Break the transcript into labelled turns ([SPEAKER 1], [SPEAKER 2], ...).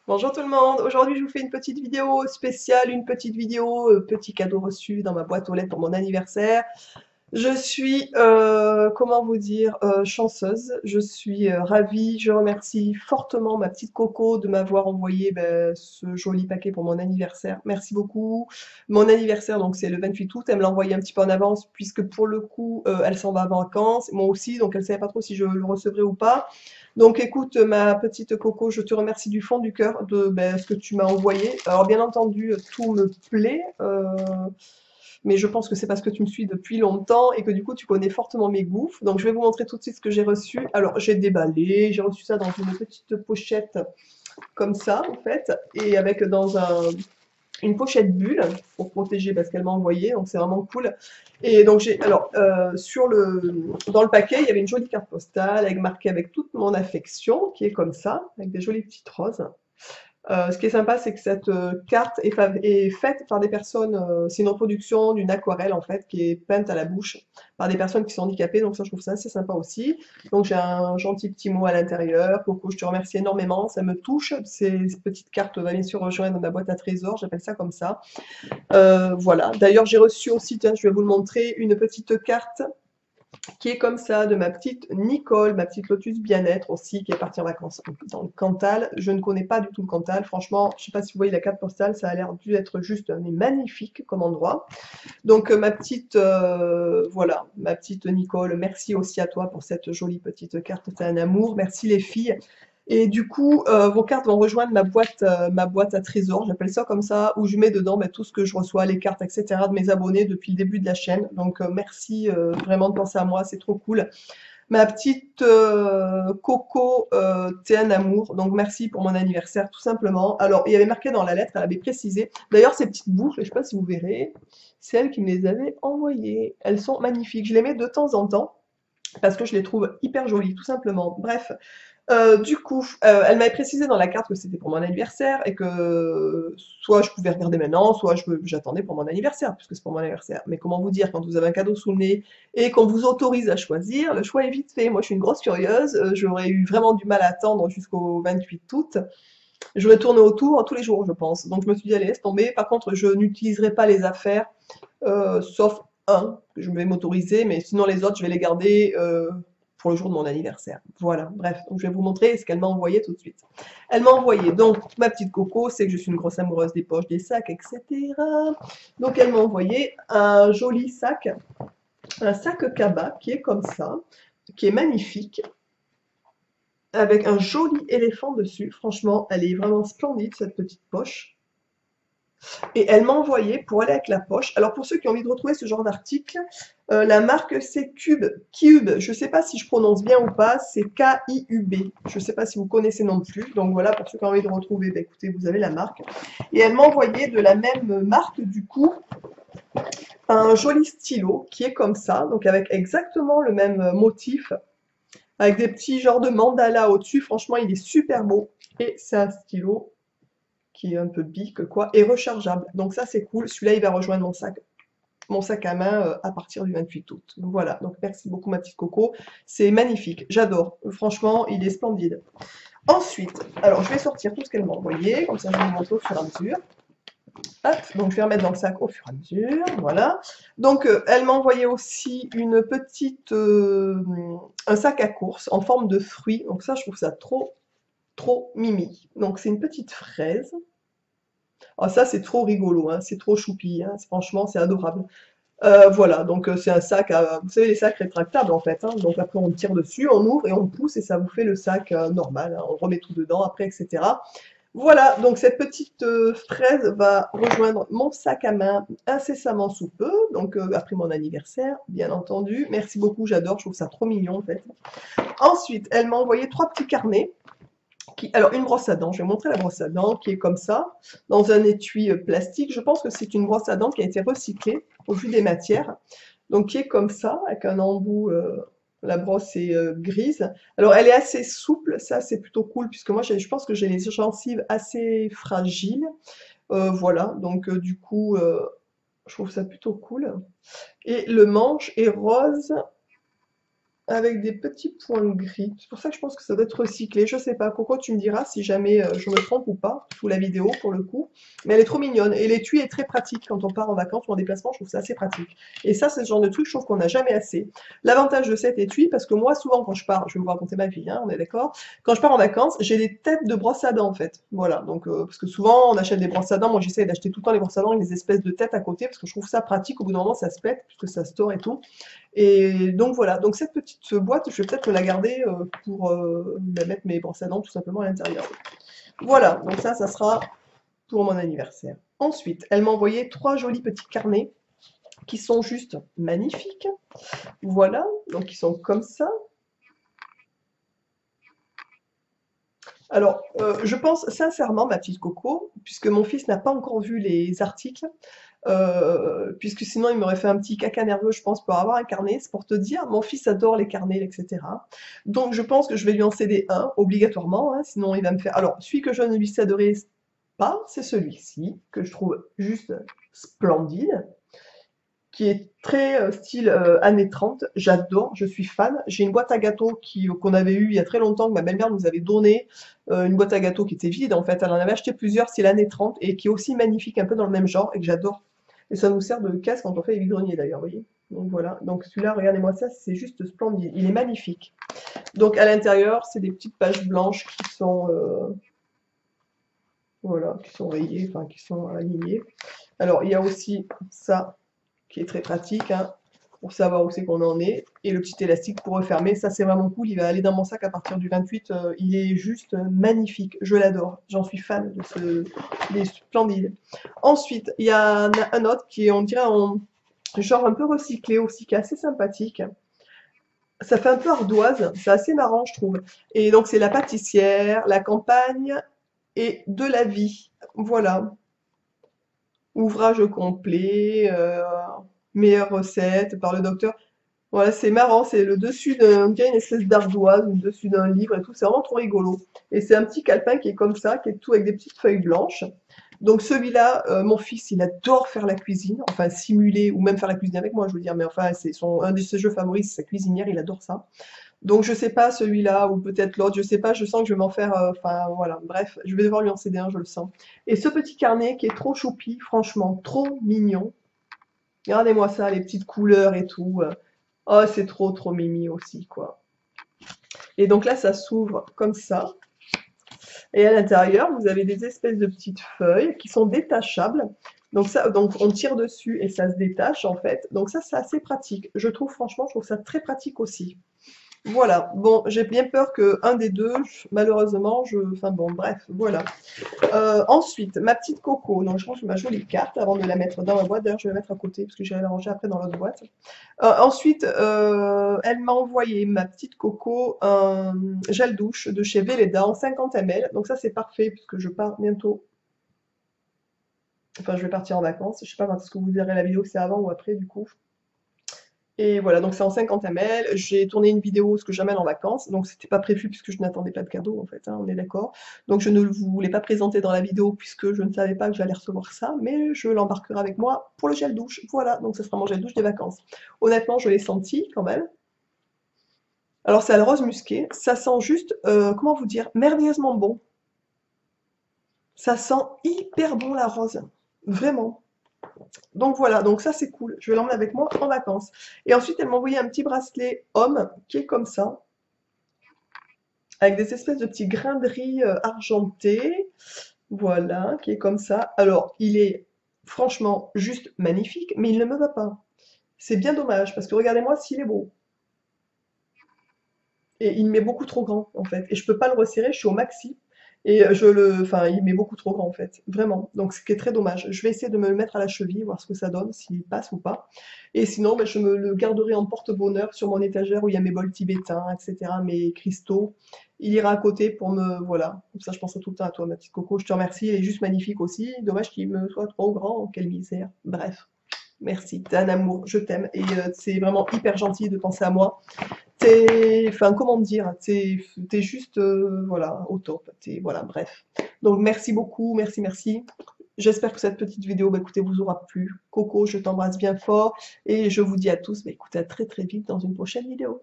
[SPEAKER 1] Bonjour tout le monde, aujourd'hui je vous fais une petite vidéo spéciale, une petite vidéo petit cadeau reçu dans ma boîte aux lettres pour mon anniversaire. Je suis, comment vous dire, chanceuse, je suis ravie, je remercie fortement ma petite Coco de m'avoir envoyé ce joli paquet pour mon anniversaire. Merci beaucoup. Mon anniversaire, donc c'est le 28 août, elle me l'a envoyé un petit peu en avance puisque pour le coup, elle s'en va en vacances, moi aussi, donc elle savait pas trop si je le recevrais ou pas. Donc écoute, ma petite Coco, je te remercie du fond du cœur de ce que tu m'as envoyé. Alors bien entendu, tout me plaît, mais je pense que c'est parce que tu me suis depuis longtemps et que du coup tu connais fortement mes goûts. Donc je vais vous montrer tout de suite ce que j'ai reçu. Alors j'ai déballé, j'ai reçu ça dans une petite pochette comme ça en fait, et avec une pochette bulle pour protéger parce qu'elle m'a envoyé, donc c'est vraiment cool. Et donc j'ai alors dans le paquet, il y avait une jolie carte postale avec marqué avec toute mon affection qui est comme ça, avec des jolies petites roses. Ce qui est sympa, c'est que cette carte est faite par des personnes, c'est une reproduction d'une aquarelle en fait, qui est peinte à la bouche par des personnes qui sont handicapées, donc ça je trouve ça assez sympa aussi. Donc j'ai un gentil petit mot à l'intérieur. Coco, je te remercie énormément, ça me touche. Ces petites cartes va bien sûr rejoindre ma boîte à trésors, j'appelle ça comme ça. Voilà. D'ailleurs j'ai reçu aussi, tiens, je vais vous le montrer, une petite carte qui est comme ça, de ma petite Nicole, ma petite Lotus Bien-être aussi, qui est partie en vacances dans le Cantal. Je ne connais pas du tout le Cantal, franchement, je ne sais pas si vous voyez la carte postale, ça a l'air dû être juste mais magnifique comme endroit. Donc voilà, ma petite Nicole, merci aussi à toi pour cette jolie petite carte, t'es un amour, merci les filles. Et du coup, vos cartes vont rejoindre ma boîte à trésors, j'appelle ça comme ça, où je mets dedans tout ce que je reçois, les cartes, etc. de mes abonnés depuis le début de la chaîne. Donc merci vraiment de penser à moi, c'est trop cool. Ma petite Coco, t'es un amour, donc merci pour mon anniversaire tout simplement. Alors il y avait marqué dans la lettre, elle avait précisé. D'ailleurs ces petites boucles, je sais pas si vous verrez, c'est elle qui me les avait envoyées. Elles sont magnifiques. Je les mets de temps en temps parce que je les trouve hyper jolies, tout simplement. Bref, elle m'avait précisé dans la carte que c'était pour mon anniversaire et que soit je pouvais regarder maintenant, soit j'attendais pour mon anniversaire, puisque c'est pour mon anniversaire. Mais comment vous dire, quand vous avez un cadeau sous le nez et qu'on vous autorise à choisir, le choix est vite fait. Moi, je suis une grosse furieuse, j'aurais eu vraiment du mal à attendre jusqu'au 28 août. J'aurais tourné autour tous les jours, je pense. Donc je me suis dit, allez, laisse tomber. Par contre, je n'utiliserai pas les affaires, sauf un que je vais m'autoriser, mais sinon les autres, je vais les garder pour le jour de mon anniversaire. Voilà, bref, donc je vais vous montrer ce qu'elle m'a envoyé tout de suite. Elle m'a envoyé, donc, ma petite Coco, c'est que je suis une grosse amoureuse des poches, des sacs, etc. Donc elle m'a envoyé un joli sac, un sac cabas qui est comme ça, qui est magnifique, avec un joli éléphant dessus. Franchement, elle est vraiment splendide, cette petite poche. Et elle m'a envoyé pour aller avec la poche. Alors pour ceux qui ont envie de retrouver ce genre d'article, la marque c'est Cube. Je ne sais pas si je prononce bien ou pas, c'est K-I-U-B. Je ne sais pas si vous connaissez non plus. Donc voilà, pour ceux qui ont envie de retrouver, écoutez, vous avez la marque. Et elle m'a envoyé de la même marque du coup un joli stylo qui est comme ça, donc avec exactement le même motif, avec des petits genres de mandala au-dessus. Franchement, il est super beau. Et c'est un stylo qui est un peu bic, quoi, et rechargeable. Donc ça, c'est cool. Celui-là, il va rejoindre mon sac à main à partir du 28 août. Donc voilà, donc merci beaucoup ma petite Coco. C'est magnifique, j'adore. Franchement, il est splendide. Ensuite, alors je vais sortir tout ce qu'elle m'a envoyé, comme ça je vais vous montrer au fur et à mesure. Hop, donc je vais remettre dans le sac au fur et à mesure, voilà. Donc elle m'a envoyé aussi un sac à course en forme de fruit. Donc ça, je trouve ça trop mimi. Donc c'est une petite fraise. Ah, ça, c'est trop rigolo, hein, c'est trop choupi, hein, franchement, c'est adorable. Voilà, donc c'est un sac à, vous savez, les sacs rétractables en fait, hein, donc après on tire dessus, on ouvre et on pousse et ça vous fait le sac normal, hein, on remet tout dedans après, etc. Voilà, donc cette petite fraise va rejoindre mon sac à main incessamment sous peu, donc après mon anniversaire, bien entendu. Merci beaucoup, j'adore, je trouve ça trop mignon en fait. Ensuite, elle m'a envoyé trois petits carnets alors une brosse à dents, je vais montrer la brosse à dents qui est comme ça, dans un étui plastique. Je pense que c'est une brosse à dents qui a été recyclée au vu des matières. Donc qui est comme ça, avec un embout, la brosse est grise. Alors elle est assez souple, ça c'est plutôt cool, puisque moi je pense que j'ai les gencives assez fragiles. Voilà, donc du coup, je trouve ça plutôt cool. Et le manche est rose avec des petits points gris. C'est pour ça que je pense que ça doit être recyclé. Je sais pas. Coco, tu me diras si jamais je me trompe ou pas sous la vidéo pour le coup. Mais elle est trop mignonne. Et l'étui est très pratique quand on part en vacances ou en déplacement. Je trouve ça assez pratique. Et ça, c'est ce genre de truc, je trouve qu'on n'a jamais assez. L'avantage de cet étui, parce que moi, souvent quand je pars, je vais vous raconter ma vie, hein, on est d'accord. Quand je pars en vacances, j'ai des têtes de brosse à dents en fait. Voilà. Donc, parce que souvent on achète des brosses à dents. Moi, j'essaie d'acheter tout le temps les brosses à dents avec des espèces de têtes à côté parce que je trouve ça pratique. Au bout d'un moment, ça se pète puisque ça store et tout. Et donc voilà, donc cette petite boîte, je vais peut-être me la garder pour mettre mes brosses à dents tout simplement à l'intérieur. Voilà, donc ça sera pour mon anniversaire. Ensuite, elle m'a envoyé 3 jolis petits carnets qui sont juste magnifiques. Voilà, donc ils sont comme ça. Alors, je pense sincèrement, ma petite Coco, puisque mon fils n'a pas encore vu les articles, puisque sinon il m'aurait fait un petit caca nerveux, je pense, pour avoir un carnet, c'est pour te dire, mon fils adore les carnets, etc. Donc je pense que je vais lui en céder un, obligatoirement, hein, sinon il va me faire... Alors, celui que je ne lui céderai pas, c'est celui-ci, que je trouve juste splendide, qui est très style années 30. J'adore, je suis fan. J'ai une boîte à gâteaux qu'on avait eue il y a très longtemps, que ma belle-mère nous avait donné. Une boîte à gâteaux qui était vide en fait. Elle en avait acheté plusieurs, c'est l'année 30 et qui est aussi magnifique, un peu dans le même genre et que j'adore. Et ça nous sert de caisse quand on fait les vide-greniers d'ailleurs, vous voyez. Donc voilà, donc celui-là, regardez-moi ça, c'est juste splendide. Il est magnifique. Donc à l'intérieur, c'est des petites pages blanches qui sont, voilà, qui sont rayées, enfin qui sont alignées. Alors il y a aussi ça qui est très pratique, hein, pour savoir où c'est qu'on en est. Et le petit élastique pour refermer, ça c'est vraiment cool. Il va aller dans mon sac à partir du 28. Il est juste magnifique. Je l'adore. J'en suis fan de ce. Il est splendide. Ensuite, il y a un autre qui est, on dirait, en genre un peu recyclé aussi, qui est assez sympathique. Ça fait un peu ardoise. C'est assez marrant, je trouve. Et donc, c'est la pâtissière, la campagne et de la vie. Voilà. Ouvrage complet, meilleure recette par le docteur. Voilà, c'est marrant, c'est le dessus d'un, on dirait une espèce d'ardoise, ou le dessus d'un livre et tout, c'est vraiment trop rigolo. Et c'est un petit calepin qui est comme ça, qui est tout avec des petites feuilles blanches. Donc celui-là, mon fils, il adore faire la cuisine, enfin simuler, ou même faire la cuisine avec moi, je veux dire, mais enfin, un de ses jeux favoris, c'est sa cuisinière, il adore ça. Donc je sais pas celui-là ou peut-être l'autre, je sais pas, je sens que je vais m'en faire, enfin voilà, bref, je vais devoir lui en céder un, je le sens. Et ce petit carnet qui est trop choupi, franchement, trop mignon. Regardez-moi ça, les petites couleurs et tout. Oh, c'est trop trop mimi aussi, quoi. Et donc là, ça s'ouvre comme ça. Et à l'intérieur, vous avez des espèces de petites feuilles qui sont détachables. Donc ça, donc on tire dessus et ça se détache en fait. Donc ça, c'est assez pratique. Je trouve franchement, je trouve ça très pratique aussi. Voilà, bon, j'ai bien peur que un des deux, malheureusement, enfin bon, bref, voilà. Ensuite, ma petite Coco, donc je range ma jolie carte avant de la mettre dans ma boîte, d'ailleurs je vais la mettre à côté parce que j'irai la ranger après dans l'autre boîte. Ensuite, elle m'a envoyé, ma petite Coco, un gel douche de chez Velleda en 50 ml, donc ça c'est parfait puisque je pars bientôt, enfin je vais partir en vacances, je sais pas quand est-ce que vous verrez la vidéo, c'est avant ou après du coup. Et voilà, donc c'est en 50 ml. J'ai tourné une vidéo ce que j'amène en vacances, donc c'était pas prévu puisque je n'attendais pas de cadeau en fait, hein, on est d'accord. Donc je ne vous voulais pas présenter dans la vidéo puisque je ne savais pas que j'allais recevoir ça, mais je l'embarquerai avec moi pour le gel douche. Voilà, donc ce sera mon gel douche des vacances. Honnêtement, je l'ai senti quand même. Alors c'est à la rose musqué, ça sent juste, comment vous dire, merveilleusement bon. Ça sent hyper bon la rose, vraiment. Donc voilà, donc ça c'est cool. Je vais l'emmener avec moi en vacances. Et ensuite, elle m'a envoyé un petit bracelet homme qui est comme ça, avec des espèces de petits grains de riz argentés. Voilà, qui est comme ça. Alors, il est franchement juste magnifique, mais il ne me va pas. C'est bien dommage, parce que regardez-moi s'il est beau. Et il m'est beaucoup trop grand, en fait. Et je peux pas le resserrer, je suis au maxi. Et enfin, il m'est beaucoup trop grand, en fait. Vraiment. Donc, ce qui est très dommage. Je vais essayer de me le mettre à la cheville, voir ce que ça donne, s'il passe ou pas. Et sinon, ben, je me le garderai en porte-bonheur sur mon étagère où il y a mes bols tibétains, etc., mes cristaux. Il ira à côté pour me... Voilà. Comme ça, je penserai tout le temps à toi, ma petite Coco. Je te remercie. Il est juste magnifique aussi. Dommage qu'il me soit trop grand. Quelle misère. Bref. Merci. T'es un amour. Je t'aime. Et c'est vraiment hyper gentil de penser à moi. Enfin, comment dire, t'es juste, voilà, au top. Voilà, bref. Donc, merci beaucoup, merci, merci. J'espère que cette petite vidéo, bah, écoutez, vous aura plu. Coco, je t'embrasse bien fort et je vous dis à tous, bah, écoutez, à très très vite dans une prochaine vidéo.